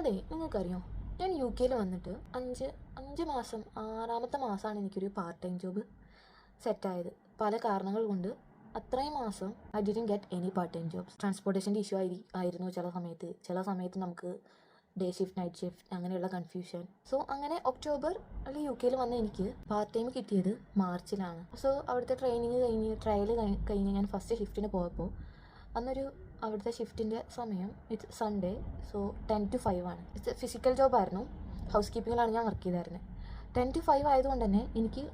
അതെ, നിങ്ങൾക്കറിയോ, ഞാൻ യു കെയിൽ വന്നിട്ട് അഞ്ച് മാസം, 6ാമത്തെ മാസമാണ് എനിക്കൊരു പാർട്ട് ടൈം ജോബ് സെറ്റായത്. പല കാരണങ്ങൾ കൊണ്ട് അത്രയും മാസം I didn't get any part time jobs. ട്രാൻസ്പോർട്ടേഷൻ്റെ ഇഷ്യൂ ആയിരുന്നു ചില സമയത്ത് നമുക്ക് ഡേ ഷിഫ്റ്റ്, നൈറ്റ് ഷിഫ്റ്റ്, അങ്ങനെയുള്ള കൺഫ്യൂഷൻ. സോ അങ്ങനെ ഒക്ടോബർ അല്ലെങ്കിൽ യു കെയിൽ വന്ന എനിക്ക് പാർട്ട് ടൈം കിട്ടിയത് മാർച്ചിലാണ്. സോ അവിടുത്തെ ട്രയൽ കഴിഞ്ഞ് ഞാൻ ഫസ്റ്റ് ഷിഫ്റ്റിന് പോയപ്പോൾ അവിടുത്തെ ഷിഫ്റ്റിൻ്റെ സമയം ഇറ്റ്സ് സൺഡേ, സോ 10 to 5 ആണ്. ഇറ്റ്സ് ഫിസിക്കൽ ജോബായിരുന്നു. ഹൗസ് കീപ്പിങ്ങിലാണ് ഞാൻ വർക്ക് ചെയ്തായിരുന്നത്. 10 to 5 ആയതുകൊണ്ട് തന്നെ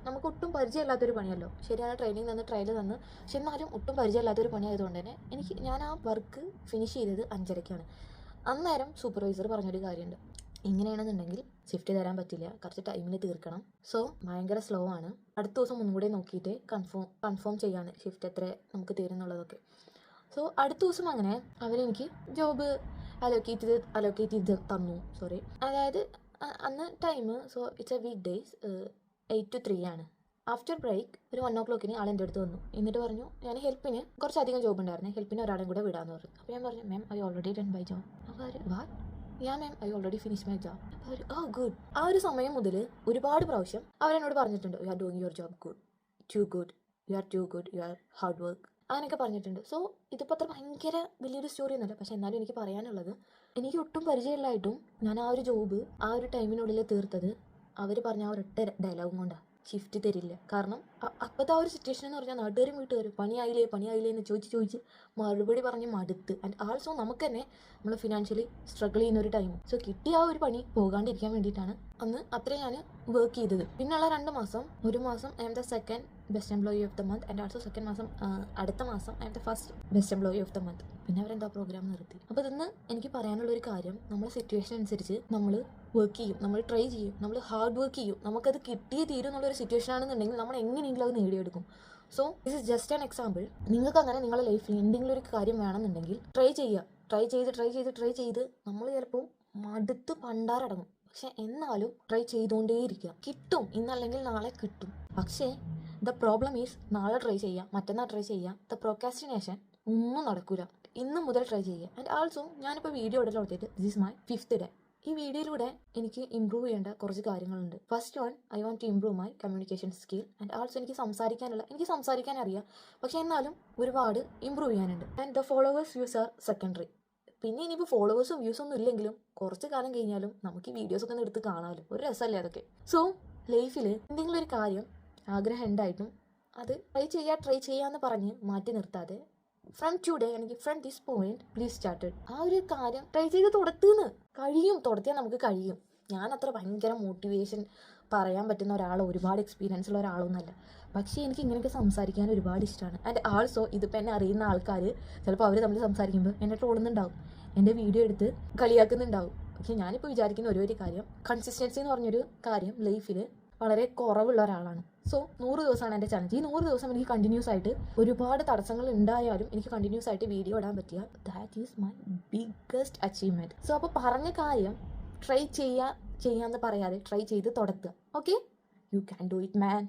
നമുക്ക് ഒട്ടും പരിചയമില്ലാത്തൊരു പണിയല്ലോ. ശരിയാണ്, ട്രയൽ തന്ന് പക്ഷെ എന്നാലും ഒട്ടും പരിചയമില്ലാത്തൊരു പണി ആയതുകൊണ്ട് തന്നെ ഞാൻ ആ വർക്ക് ഫിനിഷ് ചെയ്തത് 5:30-ക്കാണ്. അന്നേരം സൂപ്പർവൈസർ പറഞ്ഞൊരു കാര്യമുണ്ട്, ഇങ്ങനെയാണെന്നുണ്ടെങ്കിൽ ഷിഫ്റ്റ് തരാൻ പറ്റില്ല, കുറച്ച് ടൈമിന് തീർക്കണം. സോ ഭയങ്കര സ്ലോ ആണ്. അടുത്ത ദിവസം ഒന്നും കൂടെ നോക്കിയിട്ട് കൺഫേം ചെയ്യാണ് ഷിഫ്റ്റ് എത്ര നമുക്ക് തീരുന്നുള്ളതൊക്കെ. സോ അടുത്ത ദിവസം അങ്ങനെ അവരെനിക്ക് ജോബ് അലോക്കേറ്റ് ചെയ്ത് തന്നു. അതായത് അന്ന് time, so it's a week days, 8 to 3 ആണ്. ആഫ്റ്റർ ബ്രേക്ക് ഒരു 1 o'clock ആളെൻ്റെ അടുത്ത് വന്നു. എന്നിട്ട് പറഞ്ഞു, ഞാൻ ഹെൽപ്പിന് കുറച്ചധികം ജോബ് ഉണ്ടായിരുന്നു, ഹെൽപ്പിന് ഒരാളെയും കൂടെ വിടാമെന്ന് പറഞ്ഞു. അപ്പോൾ ഞാൻ പറഞ്ഞു, ma'am I already done my job. അപ്പോൾ അവർ ma'am I already finish my job. അപ്പോൾ അവർ ഗുഡ്. ആ ഒരു സമയം മുതൽ ഒരുപാട് പ്രാവശ്യം അവരെന്നോട് പറഞ്ഞിട്ടുണ്ട്, you are doing your job good, you are too good, you are hard work, അങ്ങനെയൊക്കെ പറഞ്ഞിട്ടുണ്ട്. സോ ഇതിപ്പോൾ അത്ര ഭയങ്കര വലിയൊരു സ്റ്റോറി ഒന്നുമല്ല, പക്ഷെ എന്നാലും എനിക്ക് പറയാനുള്ളത്, എനിക്ക് ഒട്ടും പരിചയമില്ലായിട്ടും ഞാൻ ആ ഒരു ജോബ് ആ ഒരു ടൈമിനുള്ളിൽ തീർത്തത് അവർ പറഞ്ഞ ആ ഒരൊറ്റ ഡയലോഗും കൊണ്ടാണ്. ഷിഫ്റ്റ് തരില്ല. കാരണം അപ്പോഴത്തെ ആ ഒരു സിറ്റുവേഷൻ എന്ന് പറഞ്ഞാൽ നാട്ടുകാരും വീട്ടുകാരും പണിയായില്ലേ എന്ന് ചോദിച്ച് മറുപടി പറഞ്ഞ് മടുത്ത്. ആൻഡ് ആൾസോ നമുക്ക് തന്നെ നമ്മൾ ഫിനാൻഷ്യലി സ്ട്രഗിൾ ചെയ്യുന്ന ഒരു ടൈം. സോ കിട്ടിയ ആ ഒരു പണി പോകാണ്ടിരിക്കാൻ വേണ്ടിയിട്ടാണ് അന്ന് അത്രയും ഞാൻ വർക്ക് ചെയ്തത്. പിന്നെയുള്ള 2 മാസം, ഒരു മാസം I M the second best employee of the month, and also അടുത്ത മാസം I M the first best employee of the month. പിന്നെ അവരെന്താ പ്രോഗ്രാം നിർത്തി. അപ്പോൾ ഇന്ന് എനിക്ക് പറയാനുള്ളൊരു കാര്യം, നമ്മുടെ സിറ്റുവേഷൻ അനുസരിച്ച് നമ്മൾ വർക്ക് ചെയ്യും, നമ്മൾ ട്രൈ ചെയ്യും, നമ്മൾ ഹാർഡ് വർക്ക് ചെയ്യും, നമുക്കത് കിട്ടിയേ തീരും എന്നുള്ളൊരു സിറ്റുവേഷൻ ആണെന്നുണ്ടെങ്കിൽ നമ്മൾ എങ്ങനെയെങ്കിലും അത് നേടിയെടുക്കും. So this is just an example. നിങ്ങൾക്ക് അങ്ങനെ നിങ്ങളുടെ ലൈഫിൽ എന്തെങ്കിലും ഒരു കാര്യം വേണമെന്നുണ്ടെങ്കിൽ ട്രൈ ചെയ്ത് നമ്മൾ ചിലപ്പോൾ മടുത്ത് പണ്ടാറടങ്ങും. പക്ഷെ എന്നാലും ട്രൈ ചെയ്തുകൊണ്ടേയിരിക്കുക. കിട്ടും, ഇന്നല്ലെങ്കിൽ നാളെ കിട്ടും. പക്ഷേ ദ പ്രോബ്ലം ഈസ്, നാളെ ട്രൈ ചെയ്യുക, മറ്റന്നാൾ ട്രൈ ചെയ്യുക, ദ പ്രോക്രാസ്റ്റിനേഷൻ ഒന്നും നടക്കില്ല. ഇന്ന് മുതൽ ട്രൈ ചെയ്യുക. ആൻഡ് ആൾസോ ഞാനിപ്പോൾ വീഡിയോ ഇടലോടത്തിയിട്ട് this is my 5th day. ഈ വീഡിയോയിലൂടെ എനിക്ക് ഇമ്പ്രൂവ് ചെയ്യേണ്ട കുറച്ച് കാര്യങ്ങളുണ്ട്. First one, I want to improve my communication skill. And also എനിക്ക് സംസാരിക്കാൻ അറിയാം, പക്ഷേ എന്നാലും ഒരുപാട് ഇമ്പ്രൂവ് ചെയ്യാനുണ്ട്. And the followers views are secondary. പിന്നെ ഇനിയിപ്പോൾ ഫോളോവേഴ്സും വ്യൂസൊന്നും ഇല്ലെങ്കിലും കുറച്ച് കാലം കഴിഞ്ഞാലും നമുക്ക് ഈ വീഡിയോസൊക്കെ ഒന്ന് എടുത്ത് കാണാമല്ലോ, ഒരു രസമല്ലേ അതൊക്കെ. സോ ലൈഫിൽ എന്തെങ്കിലും ഒരു കാര്യം ആഗ്രഹം ഉണ്ടായിട്ടും അത് ട്രൈ ചെയ്യാന്ന് പറഞ്ഞ് മാറ്റി നിർത്താതെ ഫ്രം ടുഡേ അല്ലെങ്കിൽ from this point please started. ആ ഒരു കാര്യം ട്രൈ ചെയ്ത് തുടത്തിയാൽ നമുക്ക് കഴിയും. ഞാൻ അത്ര ഭയങ്കര മോട്ടിവേഷൻ പറയാൻ പറ്റുന്ന ഒരുപാട് എക്സ്പീരിയൻസ് ഉള്ള ഒരാളൊന്നുമല്ല, പക്ഷേ എനിക്ക് ഇങ്ങനെയൊക്കെ സംസാരിക്കാൻ ഒരുപാട് ഇഷ്ടമാണ്. ആൻഡ് ആൾസോ ഇതിപ്പോൾ എന്നെ അറിയുന്ന ആൾക്കാർ ചിലപ്പോൾ അവർ തമ്മിൽ സംസാരിക്കുമ്പോൾ എന്നെ ട്രോളുന്നുണ്ടാവും, എൻ്റെ വീഡിയോ എടുത്ത് കളിയാക്കുന്നുണ്ടാവും. പക്ഷേ ഞാനിപ്പോൾ വിചാരിക്കുന്ന ഒരു കാര്യം, കൺസിസ്റ്റൻസി എന്ന് പറഞ്ഞൊരു കാര്യം ലൈഫിൽ വളരെ കുറവുള്ള ഒരാളാണ്. സോ 100 ദിവസമാണ് എൻ്റെ ചലഞ്ച്. ഈ 100 ദിവസം എനിക്ക് കണ്ടിന്യൂസ് ആയിട്ട് ഒരുപാട് തടസ്സങ്ങൾ ഉണ്ടായാലും എനിക്ക് കണ്ടിന്യൂസ് ആയിട്ട് വീഡിയോ ഇടാൻ പറ്റിയ that is my biggest achievement. So അപ്പോൾ പറഞ്ഞ കാര്യം ട്രൈ ചെയ്യാന്ന് പറയാതെ ട്രൈ ചെയ്ത് തുടത്തുക. Okay, you can do it man.